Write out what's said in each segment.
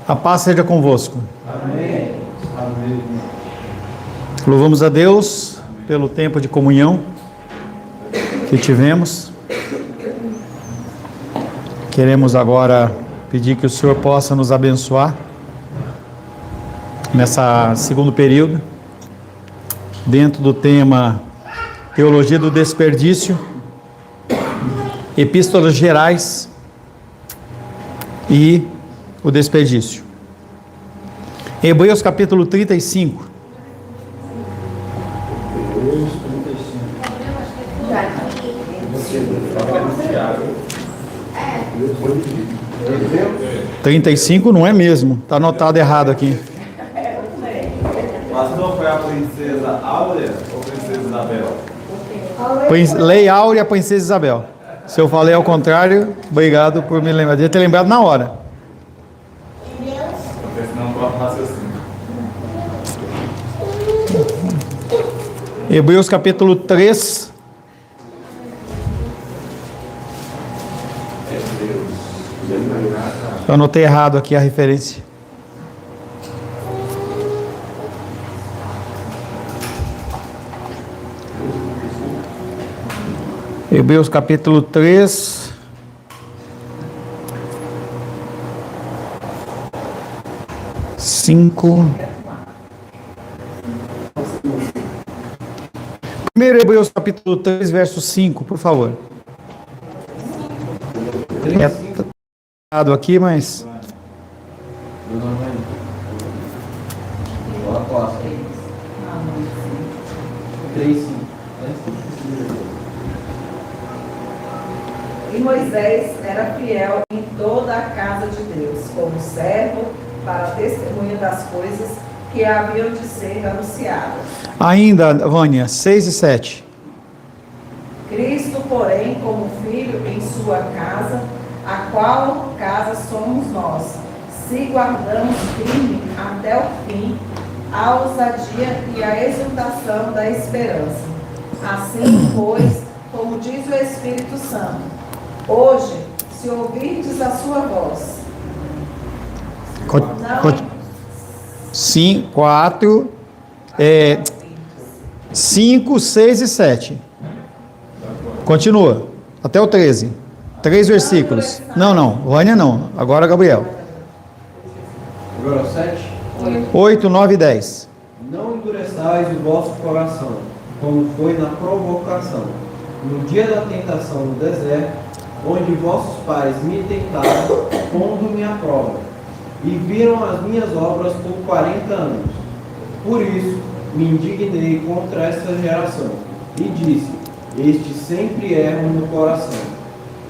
A paz seja convosco. Amém. Amém. Louvamos a Deus pelo tempo de comunhão que tivemos. Queremos agora pedir que o Senhor possa nos abençoar nessa segundo período, dentro do tema Teologia do Desperdício, Epístolas Gerais e o Desperdício. Hebreus capítulo 35. Hebreus 35. 35 não é mesmo, está anotado errado aqui. Pastor, foi a princesa Áurea ou princesa Isabel? Lei Áurea, princesa Isabel. Se eu falei ao contrário, obrigado por me lembrar. Devia ter lembrado na hora. Porque senão corta o raciocínio. Hebreus capítulo 3. Eu anotei errado aqui a referência. Hebreus capítulo 3. Primeiro Hebreus capítulo 3, verso 5, por favor. Errado aqui, mas... E Moisés era fiel em toda a casa de Deus, como servo, para testemunho das coisas que haviam de ser anunciadas. Ainda, Vânia, 6 e 7. Cristo, porém, como filho em sua casa, a qual casa somos nós, se guardamos firme até o fim a ousadia e a exultação da esperança. Assim, pois, como diz o Espírito Santo, hoje, se ouvirdes a sua voz, 5, 6 e 7. Continua, até o 13. 3 versículos. Não, Vânia não. Agora Gabriel. Agora 7. 8, 9 e 10. Não endureçais o vosso coração, como foi na provocação, no dia da tentação no deserto, onde vossos pais me tentaram, pondo-me à prova, e viram as minhas obras por 40 anos. Por isso me indignei contra esta geração, e disse: estes sempre erram no coração.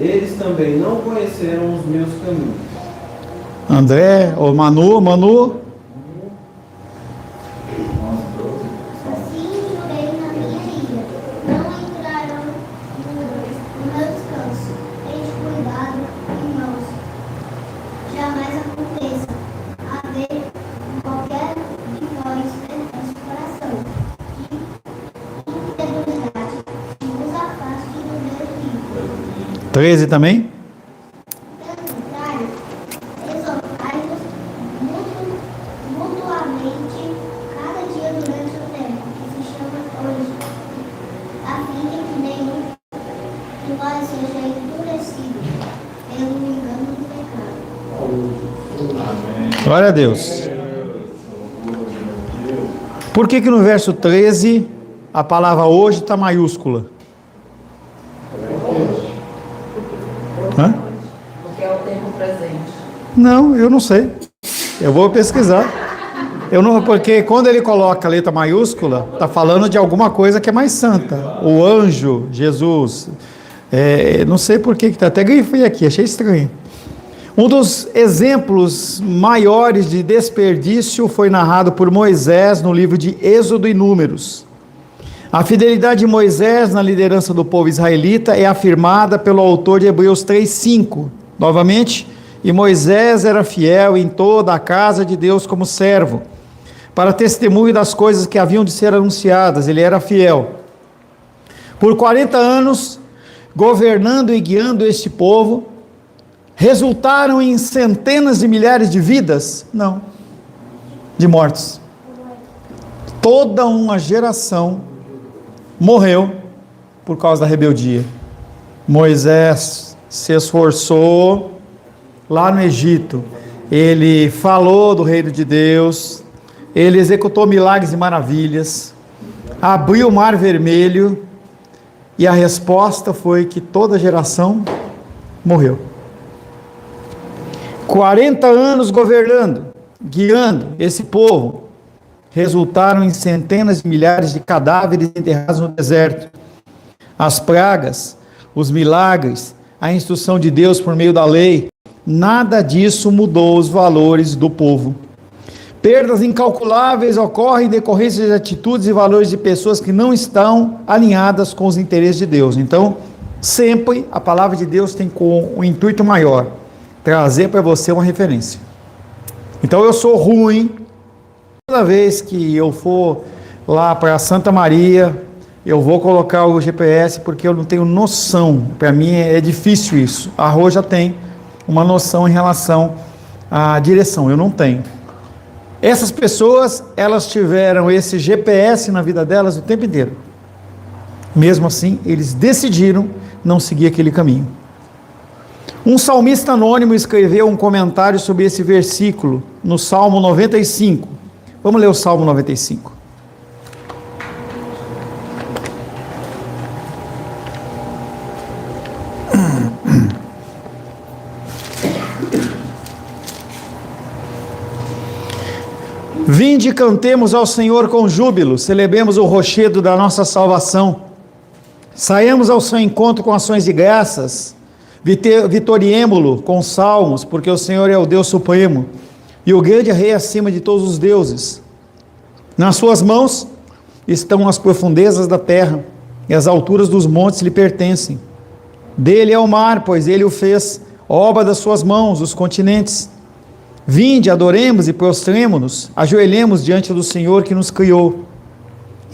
Eles também não conheceram os meus caminhos. André, ou Manu. Assim jurei na minha ira, não entrarão no meu descanso. Tende cuidado, irmãos, jamais aconteça haver qualquer de vós perverso coração, de incredulidade, que vos afaste do Deus vivo. 13 também? Pelo contrário, exortai-vos mutuamente cada dia durante o tempo que se chama hoje, a fim de que nenhum de vós seja endurecido pelo engano do pecado. Glória a Deus. Por que no verso 13 a palavra hoje está maiúscula? Hã? porque é o tempo presente. Não, eu não sei. Eu vou pesquisar. Porque quando ele coloca a letra maiúscula, está falando de alguma coisa que é mais santa. O anjo, Jesus. Não sei por que está. Até grifei aqui, achei estranho. Um dos exemplos maiores de desperdício foi narrado por Moisés no livro de Êxodo e Números. A fidelidade de Moisés na liderança do povo israelita é afirmada pelo autor de Hebreus 3:5. Novamente, e Moisés era fiel em toda a casa de Deus como servo, para testemunho das coisas que haviam de ser anunciadas. Ele era fiel. Por 40 anos, governando e guiando este povo, resultaram em centenas de milhares de vidas? Não, de mortes. Toda uma geração morreu por causa da rebeldia. Moisés se esforçou lá no Egito, ele falou do reino de Deus, ele executou milagres e maravilhas, abriu o mar vermelho, e a resposta foi que toda a geração morreu. 40 anos governando, guiando esse povo, resultaram em centenas de milhares de cadáveres enterrados no deserto. As pragas, os milagres, a instrução de Deus por meio da lei, nada disso mudou os valores do povo. Perdas incalculáveis ocorrem em decorrência de atitudes e valores de pessoas que não estão alinhadas com os interesses de Deus. Então, sempre a palavra de Deus tem com um intuito maior, trazer para você uma referência. Então, eu sou ruim, toda vez que eu for lá para Santa Maria, eu vou colocar o GPS porque eu não tenho noção, para mim é difícil isso. A Rô já tem uma noção em relação à direção, eu não tenho. Essas pessoas, elas tiveram esse GPS na vida delas o tempo inteiro. Mesmo assim, eles decidiram não seguir aquele caminho. Um salmista anônimo escreveu um comentário sobre esse versículo no Salmo 95. Vamos ler o Salmo 95. Vinde e cantemos ao Senhor com júbilo, celebremos o rochedo da nossa salvação. Saiamos ao seu encontro com ações de graças, vitoriemo-lo com salmos, porque o Senhor é o Deus supremo, e o grande rei acima de todos os deuses. Nas suas mãos estão as profundezas da terra, e as alturas dos montes lhe pertencem. Dele é o mar, pois ele o fez, obra das suas mãos, os continentes. Vinde, adoremos e prostremo-nos, ajoelhemos diante do Senhor que nos criou.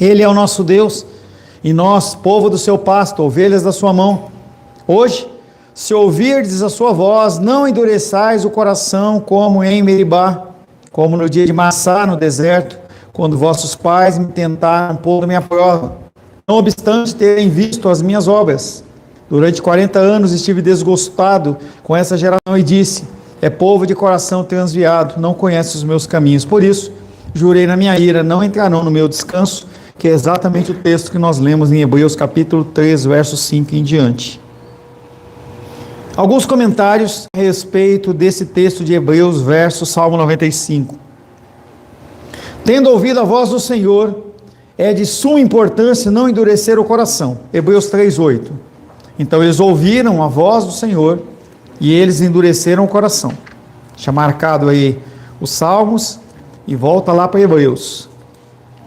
Ele é o nosso Deus, e nós, povo do seu pasto, ovelhas da sua mão. Hoje, se ouvirdes a sua voz, não endureçais o coração como em Meribá, como no dia de Massá, no deserto, quando vossos pais me tentaram pôr na minha prova. Não obstante terem visto as minhas obras, durante 40 anos estive desgostado com essa geração e disse: é povo de coração transviado, não conhece os meus caminhos. Por isso, jurei na minha ira, não entrarão no meu descanso, que é exatamente o texto que nós lemos em Hebreus capítulo 3, verso 5 em diante. Alguns comentários a respeito desse texto de Hebreus, verso Salmo 95. Tendo ouvido a voz do Senhor, é de suma importância não endurecer o coração. Hebreus 3, 8. Então eles ouviram a voz do Senhor e eles endureceram o coração. Deixa marcado aí os Salmos e volta lá para Hebreus.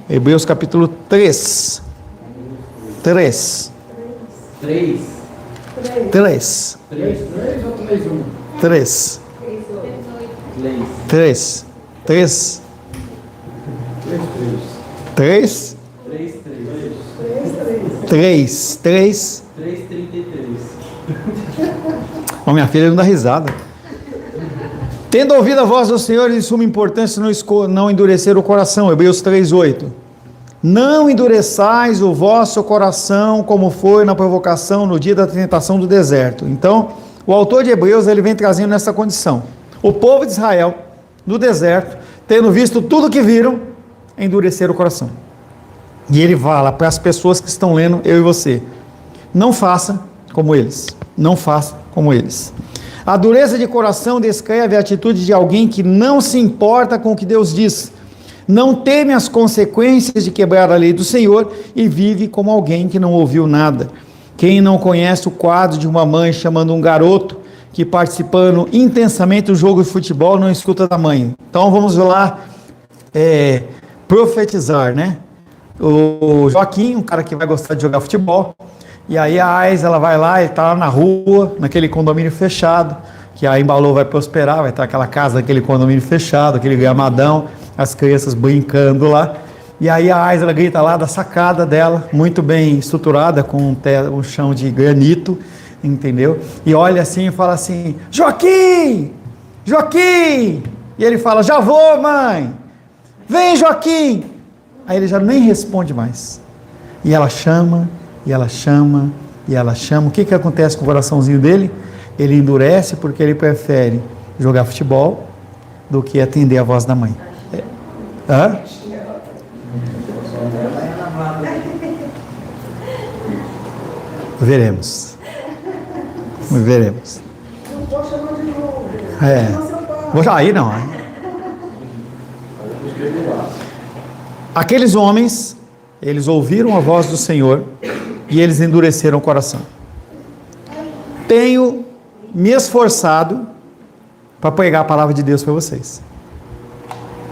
Hebreus capítulo 3. 3. 3. 3. 3 ou 3, 1? 3. 3. 3. 3. 3. 3. 3:33. Ó, minha filha não dá risada. Tendo ouvido a voz do Senhor, de suma importância não endurecer o coração. Hebreus 3:8. Não endureçais o vosso coração como foi na provocação no dia da tentação do deserto. Então, o autor de Hebreus, ele vem trazendo nessa condição. O povo de Israel, no deserto, tendo visto tudo que viram, endurecer o coração. E ele fala para as pessoas que estão lendo, eu e você: não faça como eles. Não faça como eles. A dureza de coração descreve a atitude de alguém que não se importa com o que Deus diz, não teme as consequências de quebrar a lei do Senhor e vive como alguém que não ouviu nada. Quem não conhece o quadro de uma mãe chamando um garoto que participando intensamente do jogo de futebol não escuta da mãe? Então vamos lá profetizar, né? O Joaquim, um cara que vai gostar de jogar futebol, e aí a Ais, ela vai lá, ele está lá na rua, naquele condomínio fechado, que a Embalou vai prosperar, vai estar aquela casa, aquele condomínio fechado, aquele gramadão, as crianças brincando lá, e aí a Ais, ela grita lá da sacada dela, muito bem estruturada, com um chão de granito, entendeu? E olha assim e fala assim: Joaquim! Joaquim! E ele fala: já vou, mãe! Vem, Joaquim! Aí ele já nem responde mais. E ela chama, e ela chama, e ela chama. O que acontece com o coraçãozinho dele? Ele endurece porque ele prefere jogar futebol do que atender a voz da mãe. Hã? Veremos. Veremos. Aí não. Aqueles homens, eles ouviram a voz do Senhor e eles endureceram o coração. Tenho me esforçado para pregar a palavra de Deus para vocês,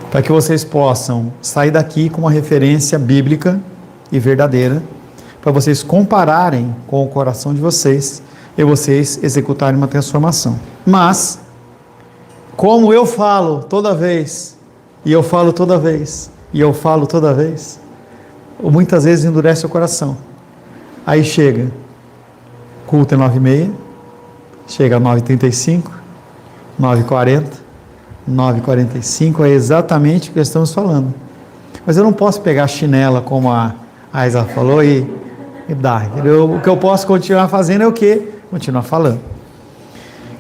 para que vocês possam sair daqui com uma referência bíblica e verdadeira, para vocês compararem com o coração de vocês e vocês executarem uma transformação. Mas, como eu falo toda vez, e eu falo toda vez, e eu falo toda vez, muitas vezes endurece o coração. Aí chega, culto é 9h30, chega a 9h35, 9h40, 9h45, é exatamente o que estamos falando. Mas eu não posso pegar a chinela, como a Isa falou, e dar. O que eu posso continuar fazendo é o quê? Continuar falando.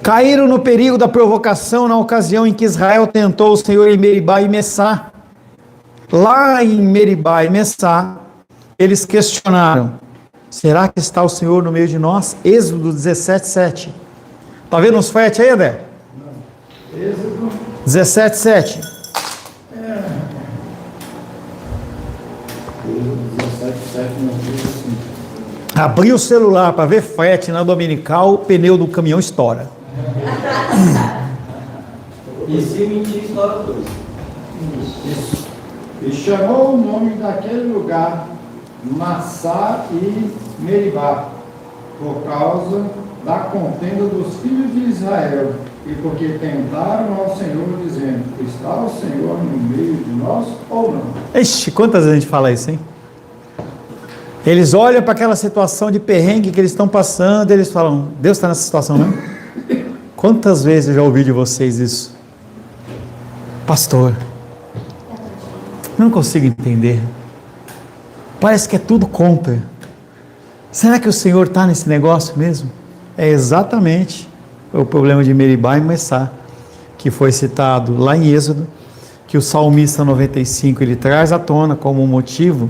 Caíram no perigo da provocação na ocasião em que Israel tentou o Senhor em Meribá e Messá. Lá em Meribá e Messá, eles questionaram: será que está o Senhor no meio de nós? Êxodo 17:7. Está vendo os fletes aí, André? Êxodo 17:7. 17:7 não diz assim. Abri o celular para ver frete na Dominical, o pneu do caminhão estoura. E se mentir, estoura tudo. Isso. E chamou o nome daquele lugar Massá e Meribá, por causa da contenda dos filhos de Israel, e porque tentaram ao Senhor, dizendo: está o Senhor no meio de nós ou não? Ixi, quantas vezes a gente fala isso, hein? Eles olham para aquela situação de perrengue que eles estão passando, e eles falam: Deus está nessa situação, não? Quantas vezes eu já ouvi de vocês isso? Pastor, não consigo entender. Parece que é tudo contra. Será que o Senhor está nesse negócio mesmo? É exatamente o problema de Meribá e Messá, que foi citado lá em Êxodo, que o salmista 95 ele traz à tona como um motivo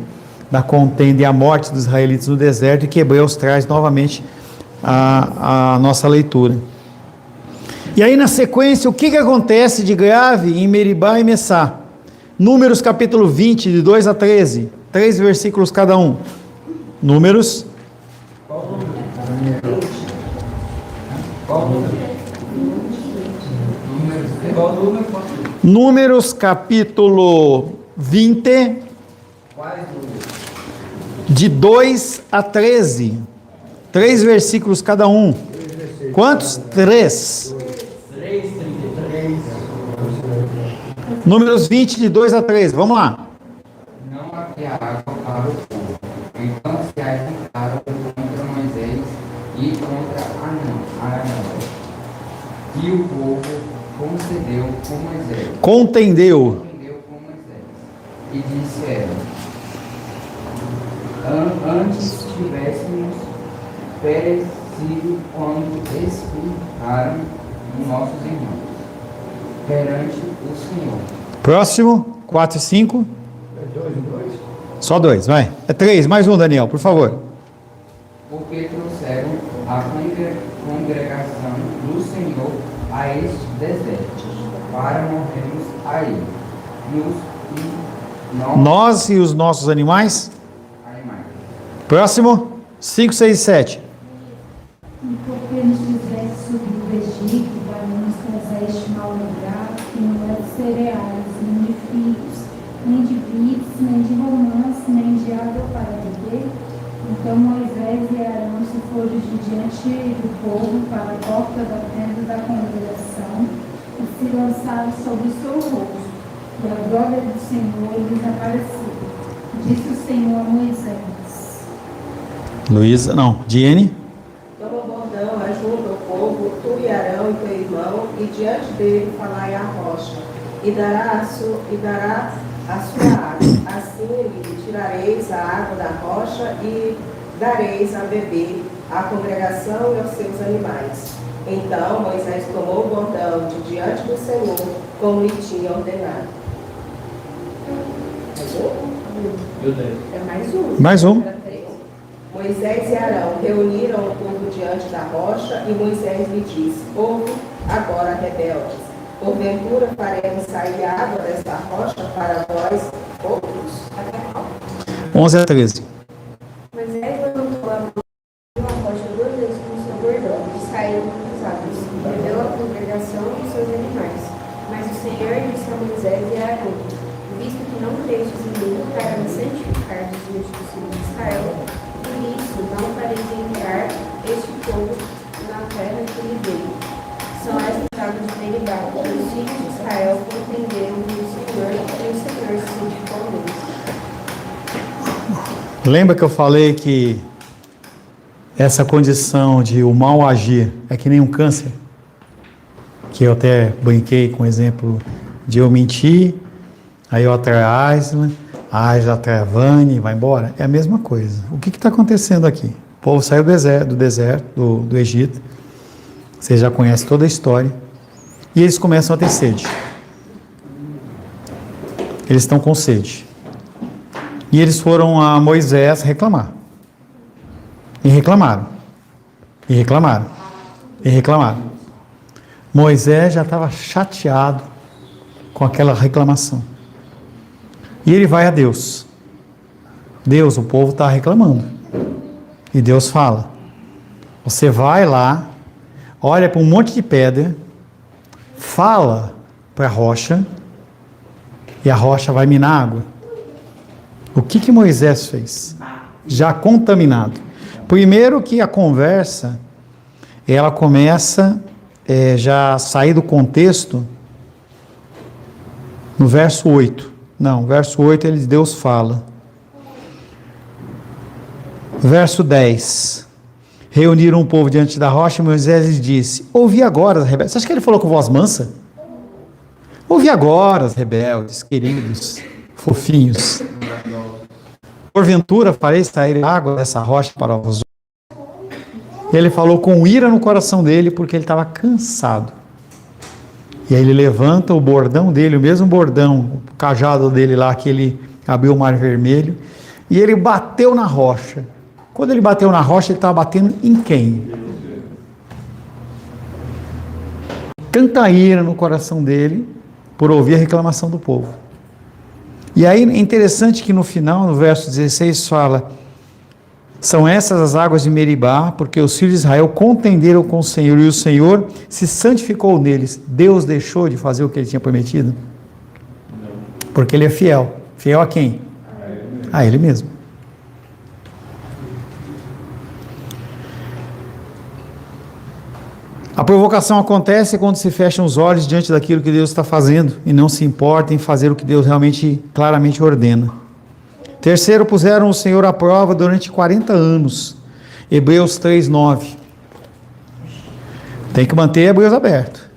da contenda e a morte dos israelitas no deserto, e que Hebreus traz novamente a nossa leitura. E aí na sequência, o que acontece de grave em Meribá e Messá? Números capítulo 20, de 2 a 13, 3 versículos cada um. Números. Números capítulo 20, de 2 a 13, 3 versículos cada um. Quantos? 3. Números 20, de 2 a 3, vamos lá. Não havia água para o povo, então se agitaram contra Moisés e contra Arão. E o povo contendeu com Moisés. Contendeu. E disseram: antes tivéssemos perecido quando espirraram nossos irmãos perante o Senhor. Próximo, 4 e 5. Só 2, vai. É 3, mais um, Daniel, por favor. Porque trouxeram a congregação do Senhor a este deserto, para morrermos aí. Nós e os nossos animais. Próximo, 5, 6 e 7. E porque nos fizeste subir do Egito para nos trazer este mau lugar, que não é de cereais, nem de filhos, nem de vides, nem de romãs, nem de água para beber. Então Moisés e Arão se foram de diante do povo para a porta da tenda da congregação e se lançaram sobre o seu rosto. E a glória do Senhor lhes apareceu. Disse o Senhor a Moisés. Luísa, não, Diene. Toma o bordão Arão e teu irmão, e diante dele falai a rocha, e dará a sua água. Assim lhe tirareis a água da rocha e dareis a beber à congregação e aos seus animais. Então Moisés tomou o bordão de diante do Senhor, como lhe tinha ordenado. É mais um. Mais um. Moisés e Arão reuniram o povo diante da rocha, e Moisés lhe disse: Ouve agora, rebeldes, porventura faremos sair água desta rocha para vós outros? 11 a 13. Moisés levantou a mão e a rocha 2 vezes com seu bordão, e saíram as águas, e bebeu a congregação e os seus animais. Mas o Senhor disse a Moisés e a Arão: Visto que não crestes em mim para me santificar diante dos filhos de Israel, por isso não fareis entrar este povo na terra que lhe dei. São estas águas de Meribá, que os filhos de Israel compreenderam do Senhor, e o Senhor se santificou neles. Lembra que eu falei que essa condição de o mal agir é que nem um câncer? Que eu até brinquei com o exemplo de eu mentir, aí eu atraio a Aisla, a Aisla atrai a Vânia e vai embora. É a mesma coisa. O que está acontecendo aqui? O povo saiu do Egito, você já conhece toda a história, e eles começam a ter sede. Eles estão com sede. E eles foram a Moisés reclamar. E reclamaram. E reclamaram. E reclamaram. Moisés já estava chateado com aquela reclamação. E ele vai a Deus. Deus, o povo está reclamando. E Deus fala: você vai lá, olha para um monte de pedra, fala para a rocha, e a rocha vai minar água. O que Moisés fez? Já contaminado. Primeiro que a conversa, ela começa já a sair do contexto no verso 8. Não, verso 8 Deus fala. Verso 10. Reuniram o povo diante da rocha e Moisés lhes disse: ouvi agora, rebeldes. Você acha que ele falou com voz mansa? Ouvi agora, rebeldes, queridos, fofinhos. Porventura farei sair água dessa rocha para vós. Ele falou com ira no coração dele, porque ele estava cansado. E aí ele levanta o bordão dele, o mesmo bordão, o cajado dele lá, que ele abriu o mar vermelho, e ele bateu na rocha. Quando ele bateu na rocha, ele estava batendo em quem? Tanta ira no coração dele, por ouvir a reclamação do povo. E aí é interessante que no final, no verso 16, fala: são essas as águas de Meribá, porque os filhos de Israel contenderam com o Senhor, e o Senhor se santificou neles. Deus deixou de fazer o que ele tinha prometido? Não. Porque ele é fiel. Fiel a quem? A ele mesmo. A provocação acontece quando se fecham os olhos diante daquilo que Deus está fazendo e não se importa em fazer o que Deus realmente, claramente ordena. Terceiro, puseram o Senhor à prova durante 40 anos. Hebreus 3:9. Tem que manter Hebreus aberto.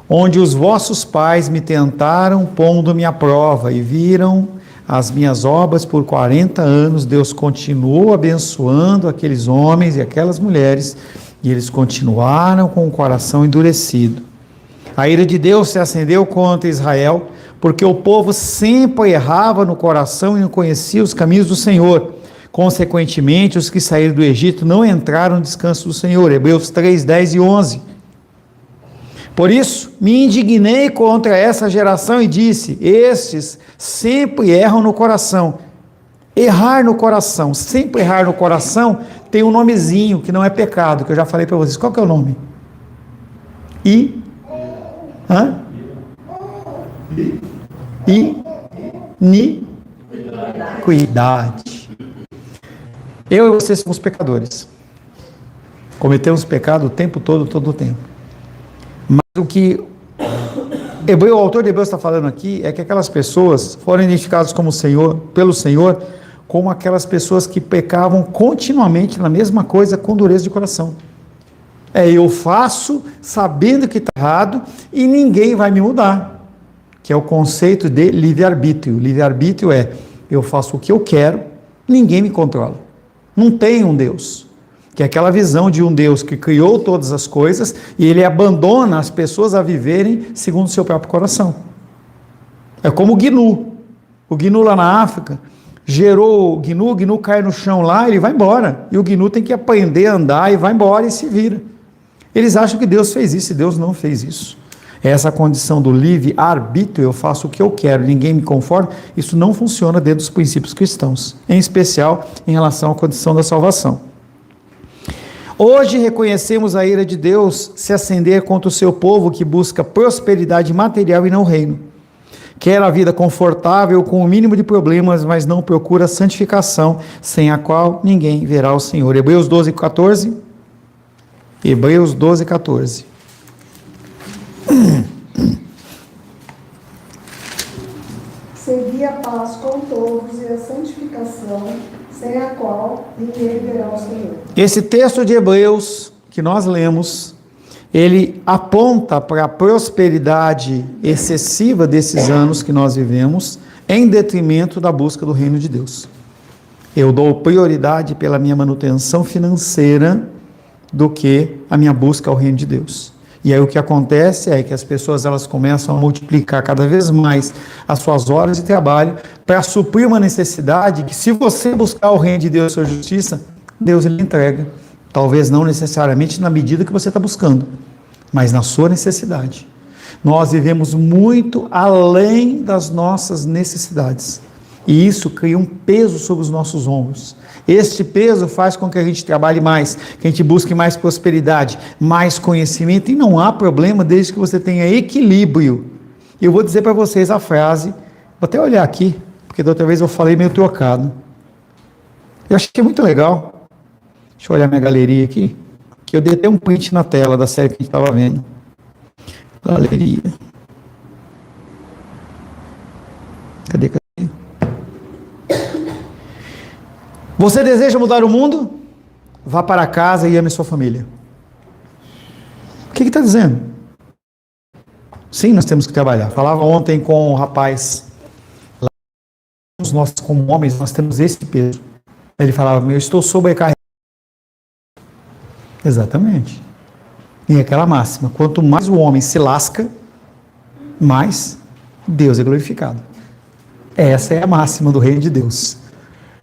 Onde os vossos pais me tentaram, pondo-me à prova, e viram as minhas obras por 40 anos, Deus continuou abençoando aqueles homens e aquelas mulheres, e eles continuaram com o coração endurecido. A ira de Deus se acendeu contra Israel, porque o povo sempre errava no coração e não conhecia os caminhos do Senhor. Consequentemente, os que saíram do Egito não entraram no descanso do Senhor. Hebreus 3, 10 e 11. Por isso, me indignei contra essa geração e disse: estes sempre erram no coração. Errar no coração, sempre errar no coração, tem um nomezinho que não é pecado, que eu já falei para vocês. Qual que é o nome? Iniquidade. Eu e vocês somos pecadores. Cometemos pecado o tempo todo, todo o tempo. Mas o que o autor de Hebreus está falando aqui é que aquelas pessoas foram identificadas como pelo Senhor, como aquelas pessoas que pecavam continuamente na mesma coisa com dureza de coração. Eu faço sabendo que está errado e ninguém vai me mudar, que é o conceito de livre-arbítrio. Livre-arbítrio é, eu faço o que eu quero, ninguém me controla. Não tem um Deus, que é aquela visão de um Deus que criou todas as coisas e ele abandona as pessoas a viverem segundo o seu próprio coração. É como o gnu. O gnu lá na África gerou o gnu cai no chão lá, ele vai embora. E o gnu tem que aprender a andar e vai embora e se vira. Eles acham que Deus fez isso e Deus não fez isso. Essa condição do livre-arbítrio, eu faço o que eu quero, ninguém me conforma, isso não funciona dentro dos princípios cristãos, em especial em relação à condição da salvação. Hoje reconhecemos a ira de Deus se acender contra o seu povo que busca prosperidade material e não reino. Quer a vida confortável com o mínimo de problemas, mas não procura santificação, sem a qual ninguém verá o Senhor. Hebreus 12:14. Hebreus 12:14. Segui a paz com todos e a santificação, sem a qual ninguém verá o Senhor. Esse texto de Hebreus que nós lemos, ele aponta para a prosperidade excessiva desses anos que nós vivemos, em detrimento da busca do reino de Deus. Eu dou prioridade pela minha manutenção financeira do que a minha busca ao reino de Deus. E aí o que acontece é que as pessoas elas começam a multiplicar cada vez mais as suas horas de trabalho para suprir uma necessidade que, se você buscar o reino de Deus e sua justiça, Deus ele entrega. Talvez não necessariamente na medida que você está buscando, mas na sua necessidade. Nós vivemos muito além das nossas necessidades. E isso cria um peso sobre os nossos ombros. Este peso faz com que a gente trabalhe mais, que a gente busque mais prosperidade, mais conhecimento, e não há problema desde que você tenha equilíbrio. E eu vou dizer para vocês a frase, vou até olhar aqui, porque da outra vez eu falei meio trocado. Eu achei muito legal. Deixa eu olhar minha galeria aqui, que eu dei até um print na tela da série que a gente estava vendo. Galeria. Cadê? Você deseja mudar o mundo? Vá para casa e ame sua família. O que está dizendo? Sim, nós temos que trabalhar. Falava ontem com um rapaz. Nós, como homens, nós temos esse peso. Ele falava, eu estou sobrecarregado. Exatamente. E aquela máxima, quanto mais o homem se lasca, mais Deus é glorificado. Essa é a máxima do reino de Deus.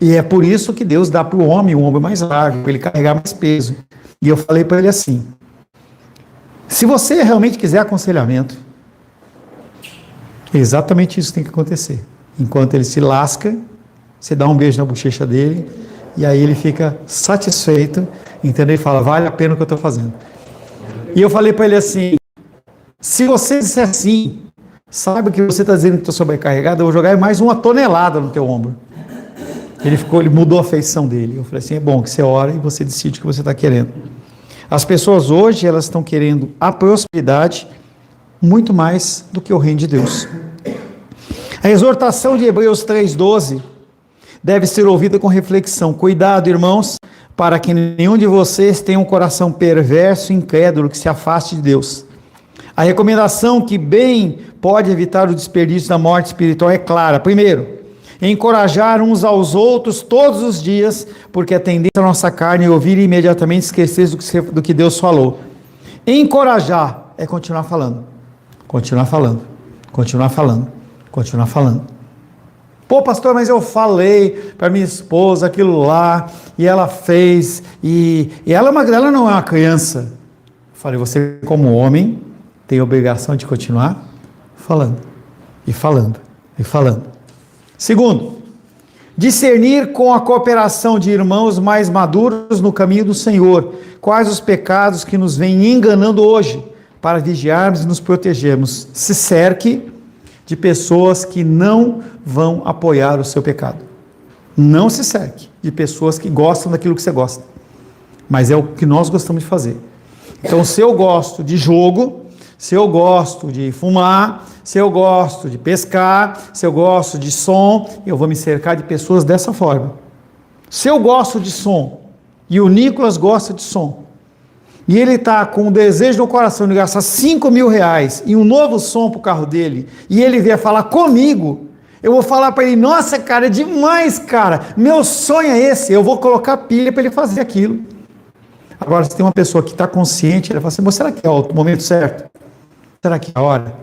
E é por isso que Deus dá para o homem um ombro mais largo, para ele carregar mais peso. E eu falei para ele assim, se você realmente quiser aconselhamento, é exatamente isso que tem que acontecer. Enquanto ele se lasca, você dá um beijo na bochecha dele, e aí ele fica satisfeito, entendeu? Ele fala, vale a pena o que eu estou fazendo. E eu falei para ele assim, se você disser sim, saiba que você está dizendo que estou sobrecarregado, eu vou jogar mais 1 tonelada no teu ombro. Ele mudou a feição dele. Eu falei assim, é bom que você ora e você decide o que você está querendo. As pessoas hoje, elas estão querendo a prosperidade muito mais do que o reino de Deus. A exortação de Hebreus 3:12 deve ser ouvida com reflexão. Cuidado, irmãos, para que nenhum de vocês tenha um coração perverso e incrédulo que se afaste de Deus. A recomendação que bem pode evitar o desperdício da morte espiritual é clara. Primeiro, encorajar uns aos outros todos os dias, porque a tendência da nossa carne é ouvir e imediatamente esquecer do que Deus falou. Encorajar é continuar falando, continuar falando, continuar falando, continuar falando. Pô, pastor, mas eu falei para minha esposa aquilo lá, e ela fez, e ela não é uma criança. Eu falei, você como homem tem a obrigação de continuar falando, e falando, e falando. Segundo, discernir com a cooperação de irmãos mais maduros no caminho do Senhor, quais os pecados que nos vêm enganando hoje, para vigiarmos e nos protegermos. Se cerque de pessoas que não vão apoiar o seu pecado. Não se cerque de pessoas que gostam daquilo que você gosta, mas é o que nós gostamos de fazer. Então, se eu gosto de jogo, se eu gosto de fumar, se eu gosto de pescar, se eu gosto de som, eu vou me cercar de pessoas dessa forma. Se eu gosto de som, e o Nicolas gosta de som, e ele está com o desejo no coração de gastar R$ 5.000 em um novo som para o carro dele, e ele vier falar comigo, eu vou falar para ele, nossa cara, é demais cara, meu sonho é esse, eu vou colocar pilha para ele fazer aquilo. Agora, se tem uma pessoa que está consciente, ela fala assim, mas será que é o momento certo? Será que é a hora?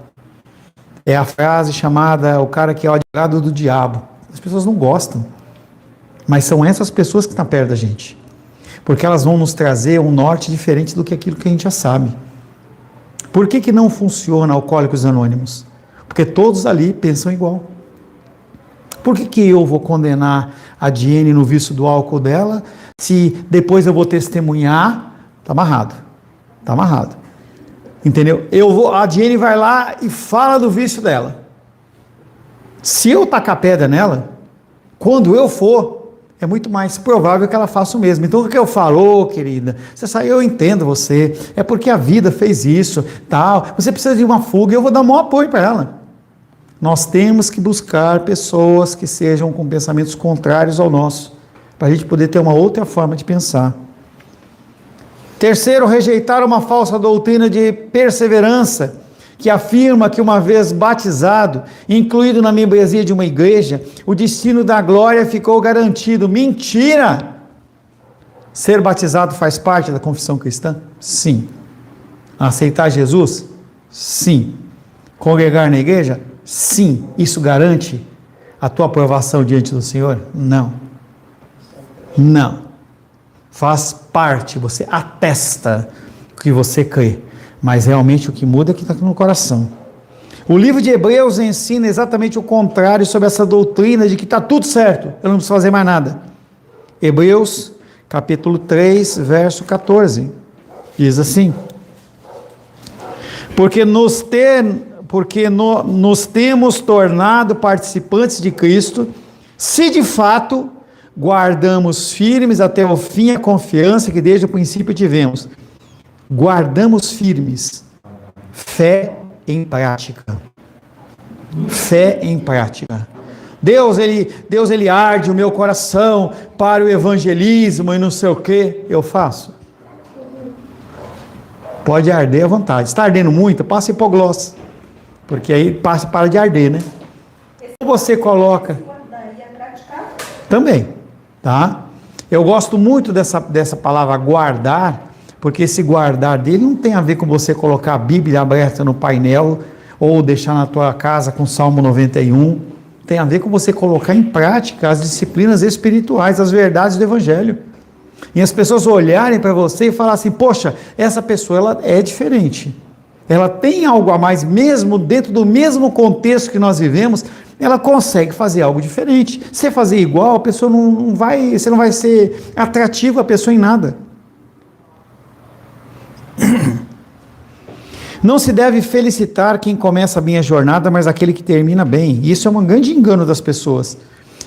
É a frase chamada, o cara que é o advogado do diabo. As pessoas não gostam, mas são essas pessoas que estão perto da gente, porque elas vão nos trazer um norte diferente do que aquilo que a gente já sabe. Por que não funciona Alcoólicos Anônimos? Porque todos ali pensam igual. Por que eu vou condenar a Diene no vício do álcool dela, se depois eu vou testemunhar? Está amarrado. Está amarrado. Entendeu? A Diene vai lá e fala do vício dela. Se eu tacar pedra nela, quando eu for, é muito mais provável que ela faça o mesmo. Então o que eu falo, querida, eu entendo você, é porque a vida fez isso, tal, você precisa de uma fuga, eu vou dar o maior apoio para ela. Nós temos que buscar pessoas que sejam com pensamentos contrários ao nosso, para a gente poder ter uma outra forma de pensar. Terceiro, rejeitar uma falsa doutrina de perseverança, que afirma que uma vez batizado, incluído na membresia de uma igreja, o destino da glória ficou garantido. Mentira! Ser batizado faz parte da confissão cristã? Sim. Aceitar Jesus? Sim. Congregar na igreja? Sim. Isso garante a tua aprovação diante do Senhor? Não. Não. Faz parte, você atesta que você crê, mas realmente o que muda é que está no coração. O livro de Hebreus ensina exatamente o contrário sobre essa doutrina de que está tudo certo, eu não preciso fazer mais nada. Hebreus, capítulo 3, verso 14, diz assim: porque nos temos tornado participantes de Cristo, se de fato guardamos firmes até o fim a confiança que desde o princípio tivemos. Guardamos firmes. Fé em prática. Fé em prática. Deus ele arde o meu coração para o evangelismo e não sei o que eu faço. Pode arder à vontade. Está ardendo muito? Passa hipoglós. Porque aí para de arder, né? Você coloca. Também. Tá? Eu gosto muito dessa palavra guardar, porque esse guardar dele não tem a ver com você colocar a Bíblia aberta no painel, ou deixar na tua casa com Salmo 91, tem a ver com você colocar em prática as disciplinas espirituais, as verdades do Evangelho, e as pessoas olharem para você e falar assim, poxa, essa pessoa ela é diferente, ela tem algo a mais, mesmo dentro do mesmo contexto que nós vivemos, ela consegue fazer algo diferente. Se fazer igual, a pessoa você não vai ser atrativo a pessoa em nada. Não se deve felicitar quem começa bem a jornada, mas aquele que termina bem. Isso é um grande engano das pessoas.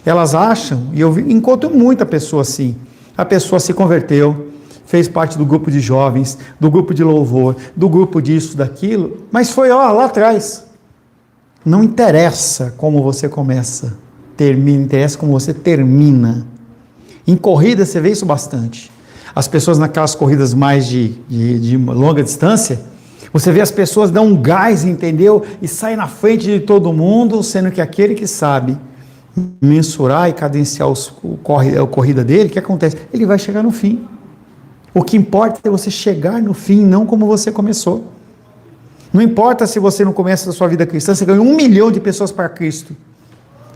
Elas acham, e eu encontro muita pessoa assim, a pessoa se converteu, fez parte do grupo de jovens, do grupo de louvor, do grupo disso, daquilo, mas foi lá atrás. Não interessa como você começa, interessa como você termina. Em corrida você vê isso bastante. As pessoas naquelas corridas mais de longa distância, você vê as pessoas dão um gás, entendeu? E saem na frente de todo mundo, sendo que aquele que sabe mensurar e cadenciar a corrida dele, o que acontece? Ele vai chegar no fim. O que importa é você chegar no fim, não como você começou. Não importa se você no começo da sua vida cristã, você ganhou 1 milhão de pessoas para Cristo.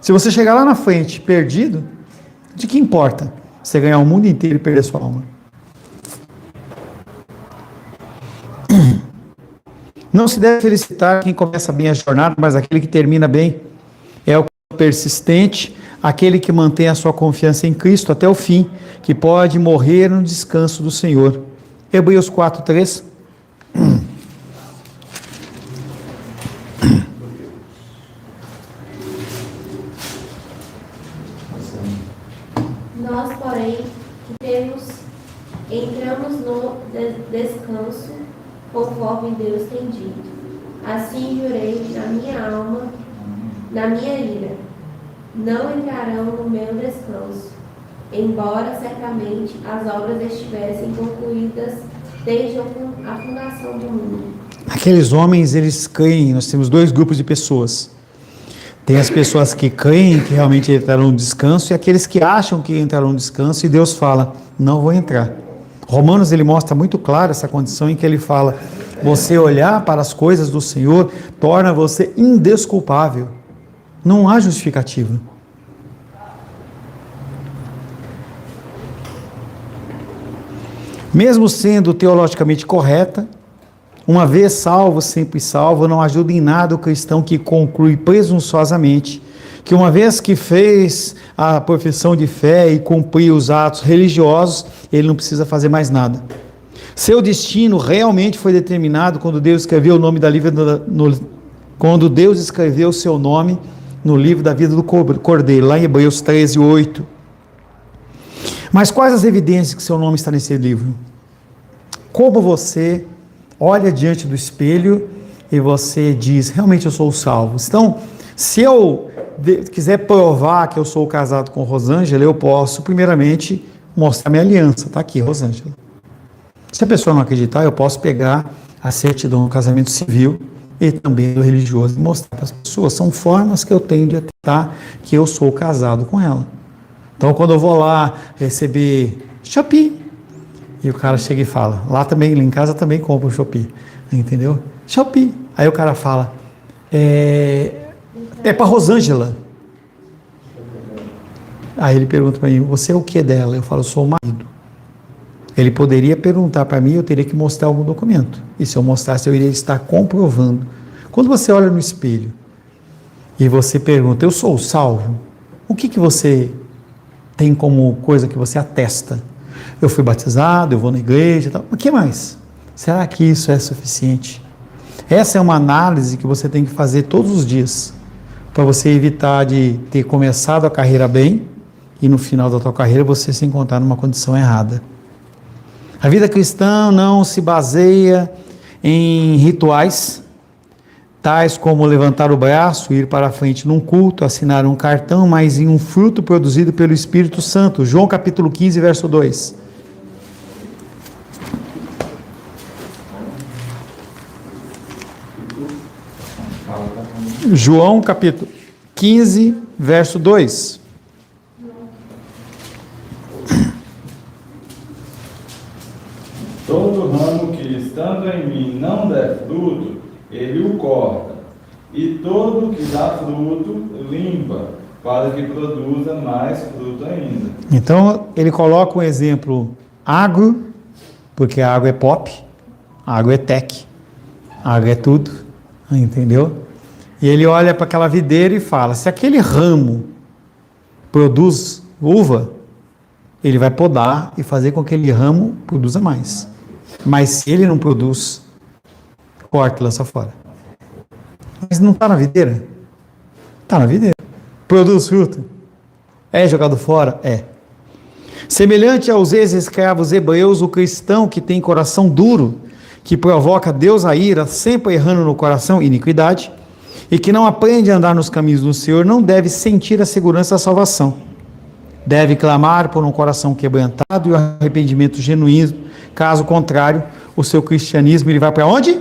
Se você chegar lá na frente, perdido, de que importa você ganhar o mundo inteiro e perder sua alma? Não se deve felicitar quem começa bem a jornada, mas aquele que termina bem é o persistente, aquele que mantém a sua confiança em Cristo até o fim, que pode morrer no descanso do Senhor. Hebreus 4:3. Nós, porém, entramos no descanso, conforme Deus tem dito. Assim jurei na minha alma, na minha ira, não entrarão no meu descanso, embora certamente as obras estivessem concluídas desde a fundação do mundo. Aqueles homens, eles creem, nós temos dois grupos de pessoas. Tem as pessoas que creem que realmente entrarão no descanso e aqueles que acham que entrarão no descanso e Deus fala, não vou entrar. Romanos, ele mostra muito claro essa condição em que ele fala, você olhar para as coisas do Senhor torna você indesculpável. Não há justificativa. Mesmo sendo teologicamente correta, uma vez salvo, sempre salvo, não ajuda em nada o cristão que conclui presunçosamente que uma vez que fez a profissão de fé e cumpriu os atos religiosos, ele não precisa fazer mais nada. Seu destino realmente foi determinado quando Deus escreveu o nome da vida quando Deus escreveu o seu nome no livro da vida do Cordeiro, lá em Hebreus 13:8. Mas quais as evidências que seu nome está nesse livro? Como você olha diante do espelho e você diz, realmente eu sou salvo. Então, se eu quiser provar que eu sou casado com Rosângela, eu posso, primeiramente, mostrar minha aliança. Está aqui, Rosângela. Se a pessoa não acreditar, eu posso pegar a certidão do casamento civil e também do religioso e mostrar para as pessoas. São formas que eu tenho de atestar que eu sou casado com ela. Então, quando eu vou lá receber Shopee, e o cara chega e fala, lá em casa também compro Shopee, entendeu? Shopee. Aí o cara fala, é para Rosângela. Aí ele pergunta para mim, você é o que dela? Eu falo, sou o marido. Ele poderia perguntar para mim, eu teria que mostrar algum documento. E se eu mostrasse, eu iria estar comprovando. Quando você olha no espelho e você pergunta, eu sou salvo? O que você tem como coisa que você atesta? Eu fui batizado, eu vou na igreja, tal. O que mais? Será que isso é suficiente? Essa é uma análise que você tem que fazer todos os dias, para você evitar de ter começado a carreira bem e no final da tua carreira você se encontrar numa condição errada. A vida cristã não se baseia em rituais, tais como levantar o braço, ir para a frente num culto, assinar um cartão, mas em um fruto produzido pelo Espírito Santo. João capítulo 15, verso 2. João capítulo 15, verso 2. Todo ramo que estando em mim não der fruto, ele o corta, e todo que dá fruto, limpa, para que produza mais fruto ainda. Então, ele coloca um exemplo agro, porque a água é pop, a água é tech, a água é tudo, entendeu? E ele olha para aquela videira e fala, se aquele ramo produz uva, ele vai podar e fazer com que aquele ramo produza mais. Mas se ele não produz, corta e lança fora. Mas não está na videira? Está na videira. Produz fruto? É jogado fora? É. Semelhante aos ex-escravos hebreus, o cristão que tem coração duro, que provoca Deus a ira, sempre errando no coração, iniquidade, e que não aprende a andar nos caminhos do Senhor, não deve sentir a segurança da salvação. Deve clamar por um coração quebrantado e o arrependimento genuíno. Caso contrário, o seu cristianismo, ele vai para onde?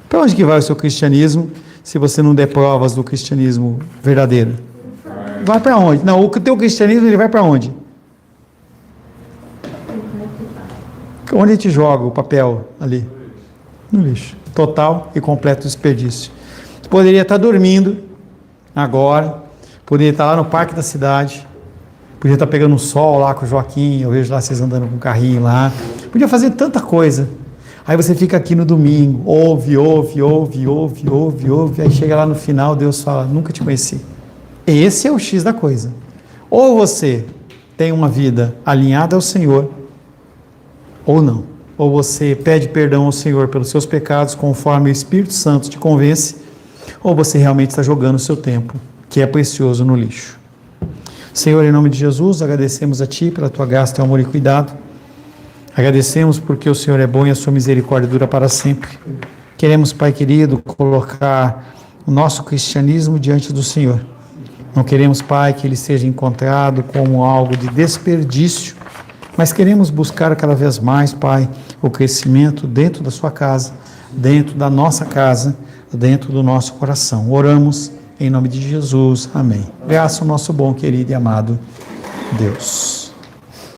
Para onde que vai o seu cristianismo, se você não der provas do cristianismo verdadeiro? Vai para onde? Não, o teu cristianismo, ele vai para onde? Onde a gente joga o papel ali? No lixo. Total e completo desperdício. Você poderia estar dormindo agora, poderia estar lá no parque da cidade, podia estar pegando um sol lá com o Joaquim, eu vejo lá vocês andando com o carrinho lá, podia fazer tanta coisa. Aí você fica aqui no domingo, ouve, aí chega lá no final, Deus fala, nunca te conheci. Esse é o X da coisa. Ou você tem uma vida alinhada ao Senhor, ou não. Ou você pede perdão ao Senhor pelos seus pecados, conforme o Espírito Santo te convence, ou você realmente está jogando o seu tempo, que é precioso, no lixo. Senhor, em nome de Jesus, agradecemos a Ti pela Tua graça, Teu amor e cuidado. Agradecemos porque o Senhor é bom e a Sua misericórdia dura para sempre. Queremos, Pai querido, colocar o nosso cristianismo diante do Senhor. Não queremos, Pai, que ele seja encontrado como algo de desperdício, mas queremos buscar cada vez mais, Pai, o crescimento dentro da sua casa, dentro da nossa casa, dentro do nosso coração. Oramos em nome de Jesus. Amém. Graças ao nosso bom, querido e amado Deus.